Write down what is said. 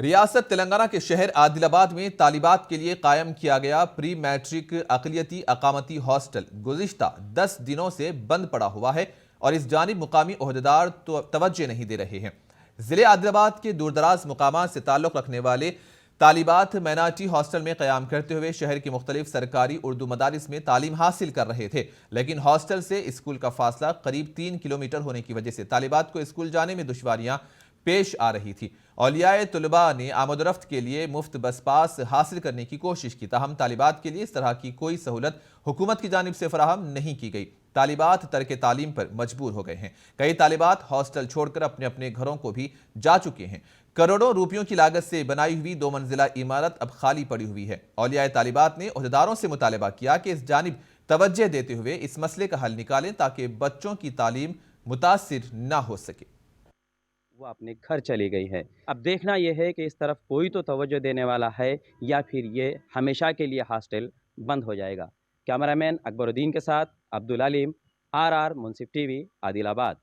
ریاست تلنگانہ کے شہر عادل آباد میں طالبات کے لیے قائم کیا گیا پری میٹرک اقلیتی اقامتی ہاسٹل گزشتہ 10 دنوں سے بند پڑا ہوا ہے اور اس جانب مقامی عہدیدار توجہ نہیں دے رہے ہیں۔ ضلع عادل آباد کے دور دراز مقامات سے تعلق رکھنے والے طالبات میناٹی ہاسٹل میں قیام کرتے ہوئے شہر کی مختلف سرکاری اردو مدارس میں تعلیم حاصل کر رہے تھے، لیکن ہاسٹل سے اسکول کا فاصلہ قریب 3 کلومیٹر ہونے کی وجہ سے طالبات کو اسکول جانے میں دشواریاں پیش آ رہی تھی۔ اولیاء طلباء نے آمد و رفت کے لیے مفت بس پاس حاصل کرنے کی کوشش کی، تاہم طالبات کے لیے اس طرح کی کوئی سہولت حکومت کی جانب سے فراہم نہیں کی گئی۔ طالبات ترک تعلیم پر مجبور ہو گئے ہیں۔ کئی طالبات ہاسٹل چھوڑ کر اپنے اپنے گھروں کو بھی جا چکے ہیں۔ کروڑوں روپیوں کی لاگت سے بنائی ہوئی 2 منزلہ عمارت اب خالی پڑی ہوئی ہے۔ اولیاء طالبات نے عہدیداروں سے مطالبہ کیا کہ اس جانب توجہ دیتے ہوئے اس مسئلے کا حل نکالیں تاکہ بچوں کی تعلیم متاثر نہ ہو سکے۔ وہ اپنے گھر چلی گئی ہے۔ اب دیکھنا یہ ہے کہ اس طرف کوئی تو توجہ دینے والا ہے یا پھر یہ ہمیشہ کے لیے ہاسٹل بند ہو جائے گا۔ کیمرہ مین اکبر الدین کے ساتھ عبدالعلیم، RR منصف ٹی وی، عادل آباد۔